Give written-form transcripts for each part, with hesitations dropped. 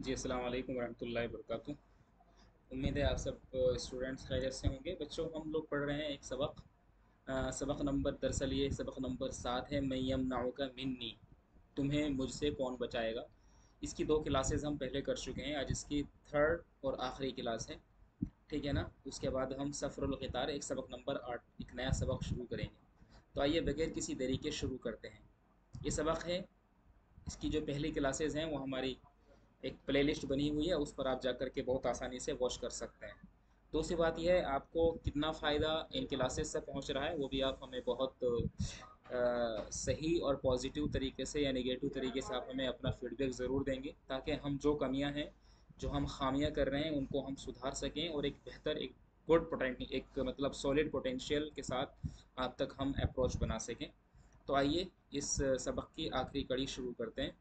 जी अस्सलाम वालेकुम रहमतुल्लाहि वबरकातुहू। उम्मीद है आप सब स्टूडेंट्स खैरियत से होंगे। बच्चों, हम लोग पढ़ रहे हैं एक सबक। सबक नंबर दरअसल ये सबक नंबर 7 है। मैं यमनाउका मिन्नी, तुम्हें मुझसे कौन बचाएगा। इसकी दो क्लासेस हम पहले कर चुके हैं। आज इसकी थर्ड और आखिरी क्लास है। ठीक है ना। उसके बाद हम सफ़रुल क़ितार एक सबक नंबर 8 एक नया सबक शुरू करेंगे। तो आइए बगैर किसी देरी के शुरू करते हैं। ये सबक है, इसकी जो पहली क्लासेस हैं वो हमारी एक प्लेलिस्ट बनी हुई है, उस पर आप जाकर के बहुत आसानी से वॉच कर सकते हैं। दूसरी बात यह है, आपको कितना फ़ायदा इन क्लासेस से पहुंच रहा है वो भी आप हमें बहुत सही और पॉजिटिव तरीके से या नेगेटिव तरीके से आप हमें अपना फीडबैक ज़रूर देंगे, ताकि हम जो कमियां हैं, जो हम खामियां कर रहे हैं, उनको हम सुधार सकें और एक बेहतर, एक गुड पोटेंशियल, एक मतलब सॉलिड पोटेंशियल के साथ आप तक हम अप्रोच बना सकें। तो आइए इस सबक की आखिरी कड़ी शुरू करते हैं।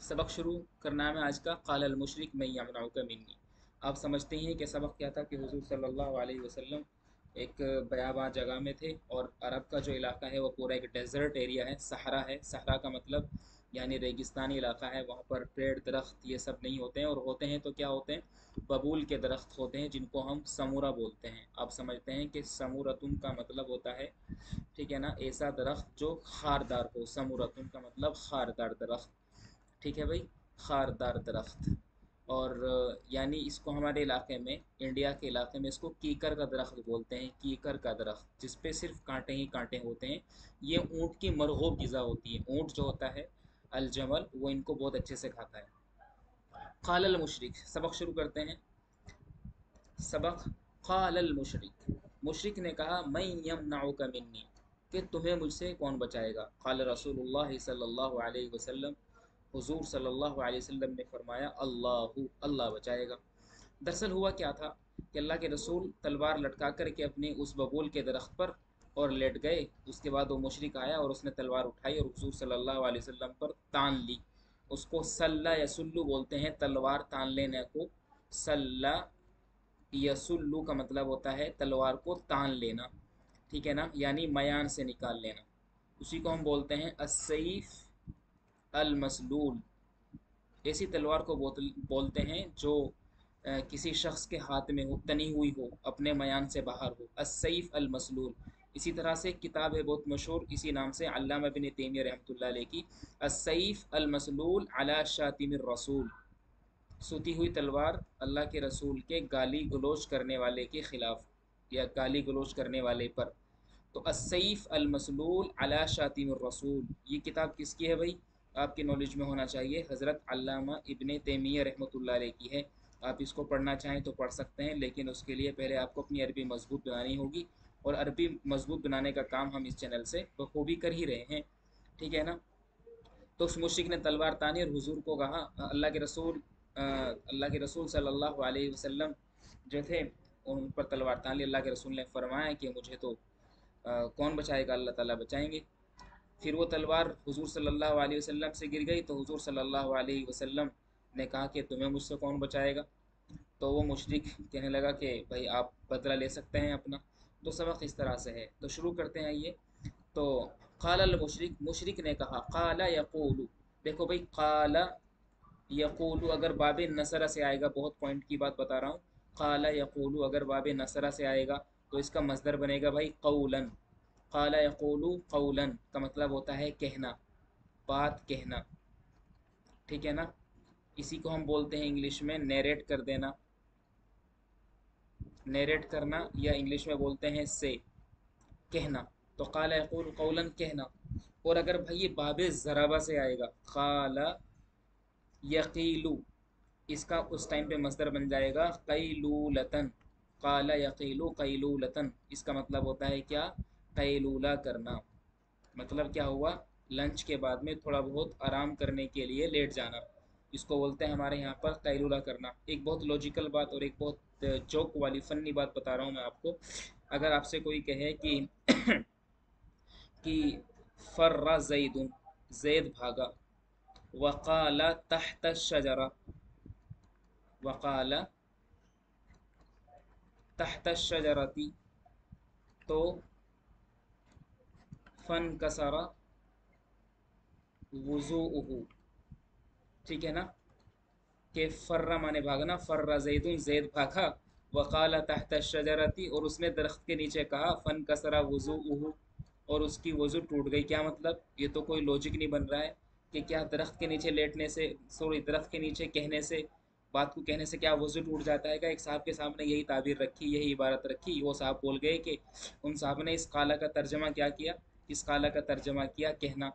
सबक शुरू करना है आज का क़ाल अल मुशरिक मैं यमनउका मिन्नी। आप समझते हैं कि सबक क्या था कि हुज़ूर सल्लल्लाहु अलैहि वसल्लम एक बयाबा जगह में थे, और अरब का जो इलाका है वो पूरा एक डेजर्ट एरिया है, सहरा है। सहरा का मतलब यानी रेगिस्तानी इलाका है। वहाँ पर पेड़ दरख्त ये सब नहीं होते हैं, और होते हैं तो क्या होते हैं, बबूल के दरख्त होते हैं, जिनको हम समूरा बोलते हैं। आप समझते हैं कि समूरतुन का मतलब होता है, ठीक है ना, ऐसा दरख्त जो खारदार हो। समूरतुन का मतलब खारदार दरख्त, ठीक है भाई, खारदार दरख्त। और यानी इसको हमारे इलाके में, इंडिया के इलाके में इसको कीकर का दरख्त बोलते हैं। कीकर का दरख्त जिस पे सिर्फ कांटे ही कांटे होते हैं। ये ऊँट की मरगूब ग़िज़ा होती है। ऊँट जो होता है अलजमल, वो इनको बहुत अच्छे से खाता है। क़ाल अल मुशरिक, सबक शुरू करते हैं। सबक क़ाल अल मुशरिक, मुशरिक ने कहा मैं यमनउका मिन्नी, कि तुम्हें मुझसे कौन बचाएगा। क़ाल रसूलुल्लाह सल्लल्लाहु अलैहि वसल्लम, हुजूर सल्लल्लाहु अलैहि वसल्लम ने फरमाया अल्लाहु, अल्लाह बचाएगा। दरअसल हुआ क्या था कि अल्लाह के रसूल तलवार लटका कर के अपने उस बबूल के दरख्त पर और लेट गए। उसके बाद वो मुशरिक आया और उसने तलवार उठाई और हुजूर सल्लल्लाहु अलैहि वसल्लम पर तान ली। उसको सल्ला यसुल्लु बोलते हैं, तलवार तान लेने को। सल्ला यसुल्लु का मतलब होता है तलवार को तान लेना, ठीक है ना, यानी मयान से निकाल लेना। उसी को हम बोलते हैं अस्सैफ अल मसलूल। ऐसी तलवार को बोलते हैं जो किसी शख्स के हाथ में हो, तनी हुई हो, अपने मयान से बाहर हो। अस्सैफ अल मसलूल। इसी तरह से किताब है बहुत मशहूर इसी नाम से, अल्लामा इब्न तैमिया रहमतुल्लाह अलैह की, अस्सैफ अल मसलूल अला शातिमिर रसूल। सूती हुई तलवार अल्लाह के रसूल के गाली गलोच करने वाले के ख़िलाफ़, या गाली गलोच करने वाले पर। तो अस्सैफ अल मसलूल अला शातिमिर रसूल, ये किताब किसकी है भाई, आपकी नॉलेज में होना चाहिए, हज़रत अल्लामा इब्ने तैमिया रहमतुल्लाह अलैह की है। आप इसको पढ़ना चाहें तो पढ़ सकते हैं, लेकिन उसके लिए पहले आपको अपनी अरबी मजबूत बनानी होगी, और अरबी मजबूत बनाने का काम हम इस चैनल से बखूबी कर ही रहे हैं, ठीक है ना। तो उस मुश्रिक ने तलवार तानी और हुजूर को कहा, अल्लाह के रसूल सल्लल्लाहु अलैहि वसल्लम जो थे, उन पर तलवार तान ली। अल्लाह के रसूल ने फरमाया कि मुझे तो कौन बचाएगा, अल्लाह ताला बचाएंगे। फिर वो तलवार हुजूर सल्लल्लाहु अलैहि वसल्लम से गिर गई, तो हुजूर सल्लल्लाहु अलैहि वसल्लम ने कहा कि तुम्हें मुझसे कौन बचाएगा। तो वो मुशरिक कहने लगा कि भाई आप बदला ले सकते हैं अपना। तो सबक इस तरह से है, तो शुरू करते हैं ये। तो क़ाल मुशरिक, मुशरिक ने कहा, क़ाला यक़ूलु, देखो भाई, क़ाला यक़ूलु अगर बाबे नसरा से आएगा, बहुत पॉइंट की बात बता रहा हूँ। क़ाला यक़ूलु अगर बाबे नसरा से आएगा तो इसका मसदर बनेगा भाई क़ौलन। क़ाला यक़ूलु क़ौलन का मतलब होता है कहना, बात कहना, ठीक है ना। इसी को हम बोलते हैं इंग्लिश में नरेट कर देना, नरेट करना, या इंग्लिश में बोलते हैं से, कहना। तो क़ाला यक़ूलु क़ौलन कहना। और अगर भाई ये बाबे ज़राबा से आएगा, क़ाला यक़ीलु, इसका उस टाइम पे मसदर बन जाएगा क़ैलूलतन। क़ाला यक़ीलु क़ैलूलतन, इसका मतलब होता है क्या, कैलूला करना। मतलब क्या हुआ, लंच के बाद में थोड़ा बहुत आराम करने के लिए लेट जाना। इसको बोलते हैं हमारे यहाँ पर कैलूला करना। एक बहुत लॉजिकल बात और एक बहुत जोक वाली फनी बात बता रहा हूँ मैं आपको। अगर आपसे कोई कहे कि फर्रा जैदुन, जैद भागा, वक़ाला तहत शजरा, वक़ाला तहत शजरती, तो फन कसरा वज़ूउहु, ठीक है ना। कि फर्रा माने भागना, फर्रा जैदुन जैद भागा, वकाला तहत शजरती और उसने दरख्त के नीचे कहा, फन कसरा वजू और उसकी वजू टूट गई। क्या मतलब, ये तो कोई लॉजिक नहीं बन रहा है कि क्या दरख्त के नीचे लेटने से, सॉरी दरख्त के नीचे कहने से, बात को कहने से क्या वजू टूट जाता है? क्या एक साहब के सामने यही ताबीर रखी, यही इबारत रखी, वो साहब बोल गए कि उन साहब ने इस काला का तर्जमा क्या किया, इस काला का तर्जमा किया कहना,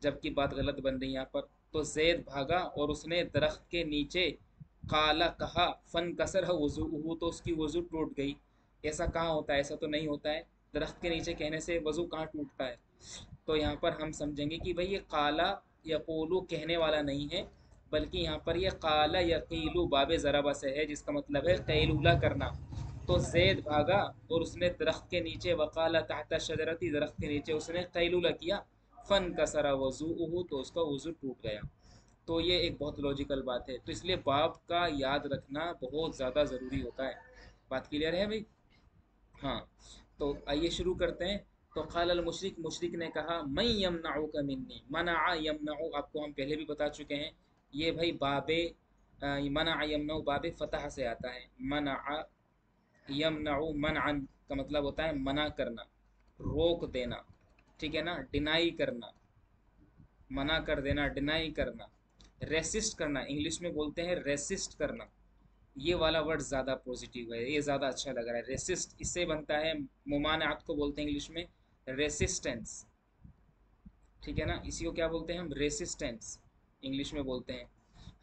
जबकि बात गलत बन रही है यहाँ पर। तो जैद भागा और उसने दरख्त के नीचे काला कहा, फन कसर वजू, तो उसकी वजू टूट गई। ऐसा कहाँ होता है? ऐसा तो नहीं होता है, दरख्त के नीचे कहने से वजू कहाँ टूटता है? तो यहाँ पर हम समझेंगे कि भाई ये काला यकूलू कहने वाला नहीं है, बल्कि यहाँ पर ये काला यकीलू बाबे ज़राबा से है, जिसका मतलब है कैलूला करना। तो जैद भागा और उसने दरख्त के नीचे, वकाला तहत शजरती, दरख्त के नीचे उसने कैलूला किया, फन कसरा वजू, तो उसका वजू टूट गया। तो ये एक बहुत लॉजिकल बात है, तो इसलिए बाप का याद रखना बहुत ज़्यादा ज़रूरी होता है। बात क्लियर है भाई? हाँ, तो आइए शुरू करते हैं। तो क़ालल मुशरिक, मुशरिक ने कहा, मैं यमनऊका मिन्नी, मना यमनऊ आपको हम पहले भी बता चुके हैं, ये भाई बाबे मना यमनऊ बाबे फतह से आता है। मना यमनऊ मनअन का मतलब होता है मना करना, रोक देना, ठीक है ना, डिनाई करना, मना कर देना, डिनाई करना, रेसिस्ट करना, इंग्लिश में बोलते हैं रेसिस्ट करना। ये वाला वर्ड ज़्यादा पॉजिटिव है, ये ज़्यादा अच्छा लग रहा है। रेसिस्ट इससे बनता है, मुमानात को बोलते हैं इंग्लिश में रेसिस्टेंस, ठीक है ना, इसी को क्या बोलते हैं हम? रेसिस्टेंस इंग्लिश में बोलते हैं।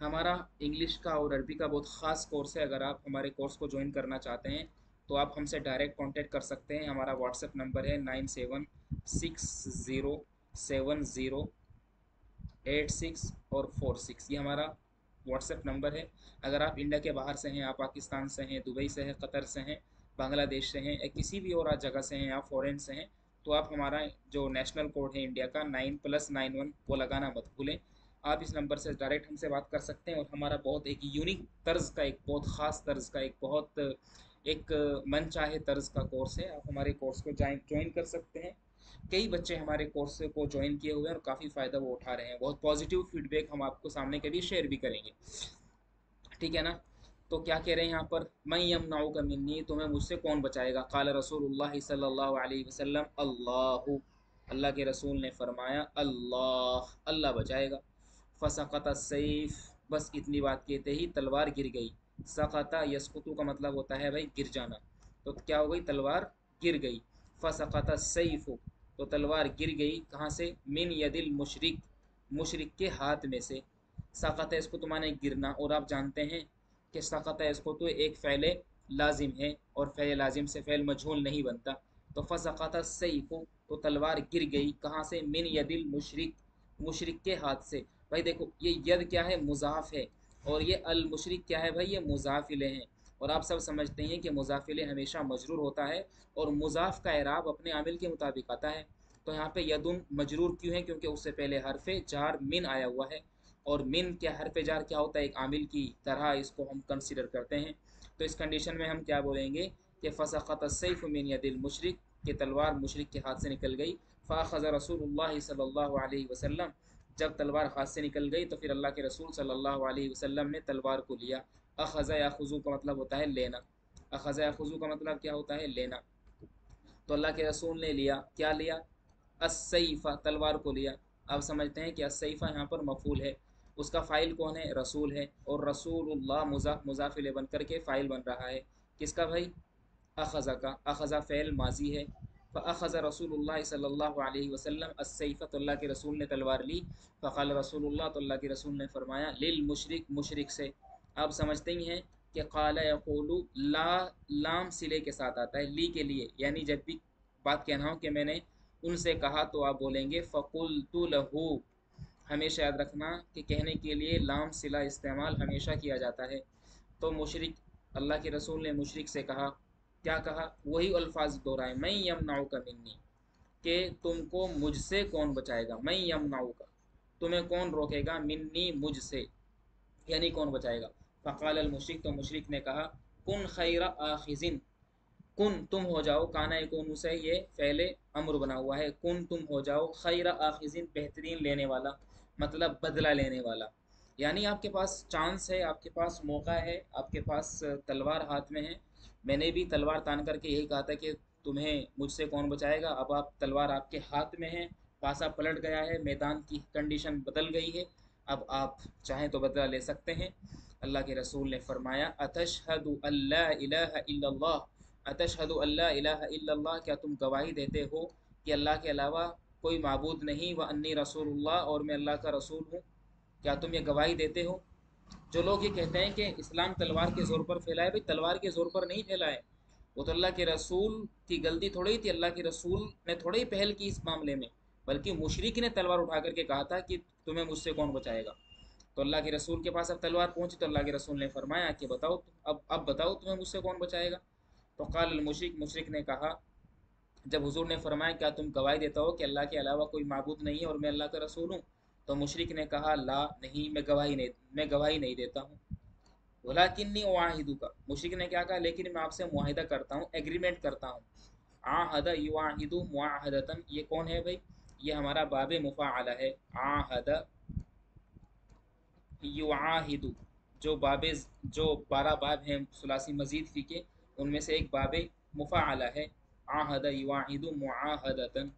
हमारा इंग्लिश का और अरबी का बहुत ख़ास कोर्स है, अगर आप हमारे कोर्स को ज्वाइन करना चाहते हैं तो आप हमसे डायरेक्ट कांटेक्ट कर सकते हैं। हमारा व्हाट्सएप नंबर है 97607086 और 46, ये हमारा व्हाट्सएप नंबर है। अगर आप इंडिया के बाहर से हैं, आप पाकिस्तान से हैं, दुबई से हैं, कतर से हैं, बांग्लादेश से हैं, या किसी भी और जगह से हैं, आप फ़ॉरेन से हैं, तो आप हमारा जो नेशनल कोड है इंडिया का 9+91 वो लगाना मत भूलें। आप इस नंबर से डायरेक्ट हमसे बात कर सकते हैं। और हमारा बहुत एक यूनिक तर्ज का, एक बहुत ख़ास तर्ज का, एक बहुत एक मन चाहे तर्ज का कोर्स है। आप हमारे कोर्स को ज्वाइन कर सकते हैं। कई बच्चे हमारे कोर्स को ज्वाइन किए हुए हैं और काफ़ी फ़ायदा वो उठा रहे हैं। बहुत पॉजिटिव फीडबैक हम आपको सामने कभी शेयर भी करेंगे, ठीक है ना। तो क्या कह रहे हैं यहाँ पर, मैं यमनाऊ का मिन्नी, तुम्हें मुझसे कौन बचाएगा? काला रसूलुल्लाह सल्लल्लाहु अलैहि वसल्लम, अल्लाह, अल्लाह के रसूल ने फरमाया, अल्लाह, अल्लाह बचाएगा। फ़सक़त सैफ़, बस इतनी बात कहते ही तलवार गिर गई। सक़ता यसकुतु का मतलब होता है भाई गिर जाना, तो क्या हो गई? तलवार गिर गई। फ़सक़त सैफ़, तो तलवार गिर गई कहाँ से? मिन यदिल मुशरिक, मुशरिक के हाथ में से। साक़त है इसको तो माने गिरना, और आप जानते हैं कि साक़त है इसको तो एक फ़ेल लाजिम है, और फ़ेल लाजिम से फ़ेल मजहूल नहीं बनता। तो फ़सक़त सैफ़, तो तलवार गिर गई कहाँ से? मिन यदिल मुशरिक, मुशरिक के हाथ से। भाई देखो ये यद क्या है? मुज़ाफ़ है, और ये अल मुशरिक क्या है भाई? ये मुज़ाफ़िले हैं। और आप सब समझते हैं कि मुज़ाफ़िले हमेशा मजरूर होता है, और मुज़ाफ़ का एराब अपने आमिल के मुताबिक आता है। तो यहाँ पे यदुन मजरूर क्यों है? क्योंकि उससे पहले हरफ़े जार मिन आया हुआ है, और मिन क्या हरफ़ जार क्या होता है? एक आमिल की तरह इसको हम कंसिडर करते हैं। तो इस कंडीशन में हम क्या बोलेंगे कि फ़सक़त सैफ़ मिन यदिल मुशरिक, कि तलवार मुशरिक के हाथ से निकल गई। फ़ाख़ज़ रसूलुल्लाह सल्लल्लाहु अलैहि वसल्लम, जब तलवार हाथ से निकल गई तो फिर अल्लाह के रसूल सल्लल्लाहु अलैहि वसल्लम ने तलवार को लिया। अख़ज़ याख़ुज़ु का मतलब होता है लेना, अख़ज़ याख़ुज़ु का मतलब क्या होता है? लेना। तो अल्लाह के रसूल ने लिया, क्या लिया? अस्सैफ़ा, तलवार को लिया। आप समझते हैं कि अस्सैफ़ा यहाँ पर मफ़ूल है, उसका फ़ाइल कौन है? रसूल है, और रसूलुल्लाह मुज़ाफ़िल बन कर के फ़ाइल बन रहा है, किसका भाई? अख़ज़ा का। अख़ज़ा फ़ेल माजी है। फ़अख़ज़ रसूलुल्लाह सल्लल्लाहु अलैहि वसल्लम अस्सैफ़, तो अल्लाह के रसूल ने तलवार ली। फ़क़ाल रसूलुल्लाह, तो अल्लाह के रसूल ने फरमाया, लिल मुशरिक, मुशरिक से। आप समझते ही हैं कि क़ाल यक़ूलु, ला लाम सिले के साथ आता है ली के लिए, यानी जब भी बात कहना हो कि मैंने उनसे कहा, तो आप बोलेंगे फ़क़ुलतु लहू। हमेशा याद रखना कि कहने के लिए लाम सिला इस्तेमाल हमेशा किया जाता है। तो मुशरिक, अल्लाह के रसूल ने मुशरिक से कहा, क्या कहा? वही अल्फाज दोहराए, मैं यमनाऊ का मिन्नी, कि तुमको मुझसे कौन बचाएगा? मैं यमनाऊ का, तुम्हें कौन रोकेगा? मिन्नी, मुझसे, यानी कौन बचाएगा? फ़क़ाल अल मुशरिक, तो मुशरिक ने कहा, कुन खैरा आखिज़िन, कुन तुम हो जाओ, काना यकूनु से ये फ़ेले अम्र बना हुआ है, कुन तुम हो जाओ, खैरा आखिज़िन बेहतरीन लेने वाला, मतलब बदला लेने वाला। यानी आपके पास चांस है, आपके पास मौका है, आपके पास तलवार हाथ में है। मैंने भी तलवार तान करके यही कहा था कि तुम्हें मुझसे कौन बचाएगा। अब आप तलवार आपके हाथ में है, पासा पलट गया है, मैदान की कंडीशन बदल गई है। अब आप चाहें तो बदला ले सकते हैं। अल्लाह के रसूल ने फरमाया अतशहदु अल्ला इलाहा इल्लल्लाह, अतशहदु अल्ला इलाहा इल्लल्लाह, क्या तुम गवाही देते हो कि अल्लाह के अलावा कोई माबूद नहीं, व अन्नी रसूलुल्लाह, और मैं अल्लाह का रसूल हूँ। क्या तुम ये गवाही देते हो? जो लोग ये कहते हैं कि इस्लाम तलवार के ज़ोर पर फैला है, भाई तलवार के ज़ोर पर नहीं फैला है। वो तो अल्लाह के रसूल की गलती थोड़ी थी, अल्लाह के रसूल ने थोड़ी ही पहल की इस मामले में, बल्कि मुशरिक ने तलवार उठा करके कहा था कि तुम्हें मुझसे कौन बचाएगा। तो अल्लाह के रसूल के पास अब तलवार पहुंची तो अल्लाह के रसूल ने फरमाया कि बताओ, अब बताओ तुम्हें मुझसे कौन बचाएगा। तो काल मुशरिक, मुशरिक ने कहा, जब हुजूर ने फरमाया क्या तुम गवाही देता हो कि अल्लाह के अलावा कोई माबूद नहीं है और मैं अल्लाह का रसूल हूँ, तो मुशरिक ने कहा ला, नहीं, मैं गवाही नहीं देता हूँ। वलाकिन्नी वाहिदू का, मुशरिक ने क्या कहा, लेकिन मैं आपसे मुआहिदा करता हूँ, एग्रीमेंट करता हूँ। आहद युवाहिदु मुआहदतन, ये कौन है भाई? ये हमारा बाब मुफ़ाअला है। आहद युआहिदु, जो बाब, जो 12 बाब हैं सुलासी मजीद फ़ी के, उनमें से एक बाब मुफ़ाअला है। आहद युवाहिदु मुआहदतन,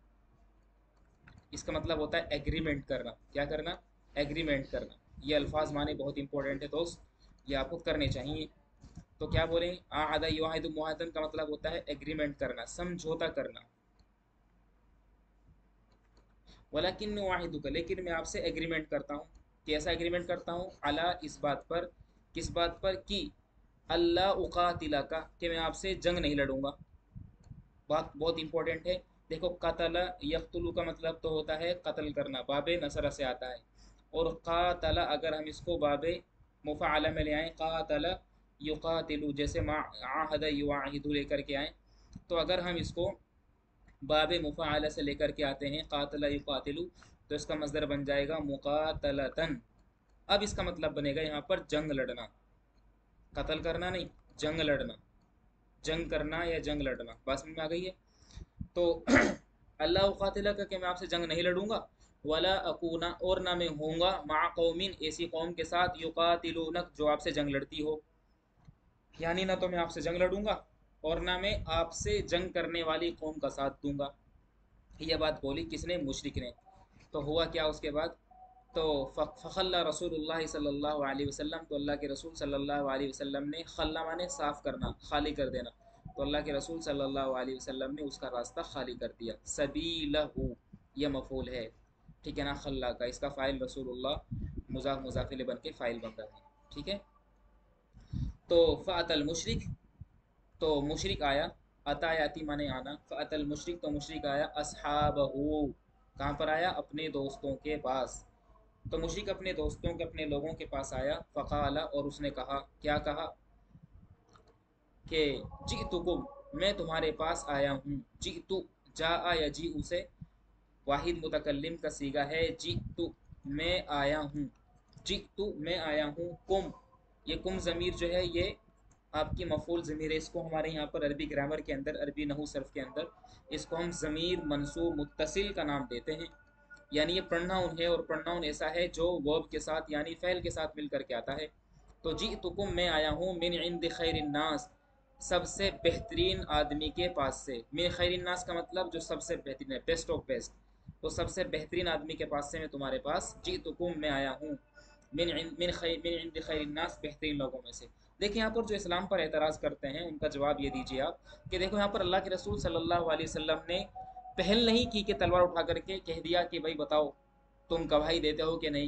इसका मतलब होता है एग्रीमेंट करना। क्या करना? एग्रीमेंट करना। ये अल्फाज माने बहुत इंपॉर्टेंट है दोस्त, ये आपको करने चाहिए। तो क्या बोलें, आदा युआहिदु मुआहदन का मतलब होता है एग्रीमेंट करना, समझौता करना। वलाकिन वाहिदु का, लेकिन मैं आपसे एग्रीमेंट करता हूँ। कैसा एग्रीमेंट करता हूँ? अला, इस बात पर, किस बात पर? कि अल्लाह उकातिला का, कि मैं आपसे जंग नहीं लड़ूंगा। बात बहुत इंपॉर्टेंट है। देखो, कतल यकतुलु का मतलब तो होता है कत्ल करना, बाबे नसरा से आता है। और कातला अगर हम इसको बाबे मुफ़अला में ले आएँ, कातला युकातिलु, जैसे मा आहद युआहिदु लेकर के आएँ, तो अगर हम इसको बाबे मुफ़अला से लेकर के आते हैं, कातला युकातिलु, तो इसका मज़दर बन जाएगा मुकातलतन। अब इसका मतलब बनेगा यहाँ पर जंग लड़ना, कत्ल करना नहीं, जंग लड़ना। जंग करना या जंग लड़ना, बात समझ में आ गई है? तो अल्लाह क़ातिला का, कि मैं आपसे जंग नहीं लड़ूंगा। वला अकूना, और ना मैं होऊंगा, मा कौमिन, ऐसी कौम के साथ, युकातिलूनक, जो आपसे जंग लड़ती हो। यानी ना तो मैं आपसे जंग लड़ूंगा और ना मैं आपसे जंग करने वाली कौम का साथ दूंगा। यह बात बोली किसने? मुशरिक ने। तो हुआ क्या उसके बाद? तो फ़खल्ला रसूलुल्लाह सल्लल्लाहु अलैहि वसल्लम, तो अल्लाह के रसूल सल्लल्लाहु अलैहि वसल्लम ने, खल्ला माने साफ़ करना, खाली कर देना, तो अल्लाह के रसूल सल्लल्लाहु अलैहि वसल्लम ने उसका रास्ता खाली कर दिया। सबीलहू, यह मफ़ूल है, ठीक है ना, खल्ला का। इसका फ़ाइल रसूलुल्लाह, मुज़ाफ मुज़ाफिल बन के फ़ाइल बन रहा है, ठीक है। तो फ़अतल मुशरिक, तो मुशरिक आया, अता याती माने आना, फ़अतल मुशरिक, तो मुशरिक आया, अस्हाबहू, कहाँ पर आया? अपने दोस्तों के पास। तो मुशरिक अपने दोस्तों के, अपने लोगों के पास आया, फ़क़ाला, और उसने कहा, क्या कहा? कि जितुकुम, मैं तुम्हारे पास आया हूँ। जितु, जा या जी उसे वाहिद मुतकल्लिम का सीगा है। जितु, मैं आया हूँ। जितु, मैं आया हूँ। कुम, ये कुम ज़मीर जो है ये आपकी मफूल ज़मीर है। इसको हमारे यहाँ पर अरबी ग्रामर के अंदर, अरबी नहू सर्फ के अंदर, इसको हम ज़मीर मंसूब मुत्तसिल का नाम देते हैं। यानी ये प्रोनाउन है, और प्रोनाउन ऐसा है जो वर्ब के साथ यानी फ़ैल के साथ मिल कर के आता है। तो जी तुकुम, मैं आया हूँ, मिन इंद खैरिन्नास, सबसे बेहतरीन आदमी के पास से। मिन खैरिन्नास का मतलब जो सबसे बेहतरीन है, बेस्ट ऑफ बेस्ट। तो सबसे बेहतरीन आदमी के पास से मैं तुम्हारे पास, जी तुकुम, मैं आया हूँ, मिन इंद खैरिन्नास, बेहतरीन लोगों में से। देखिए यहाँ पर जो इस्लाम पर एतराज़ करते हैं उनका जवाब ये दीजिए आप, कि देखो यहाँ पर अल्लाह के रसूल सल्लल्लाहु अलैहि वसल्लम ने पहल नहीं की कि तलवार उठा करके कह दिया कि भाई बताओ तुम गवाही देते हो कि नहीं।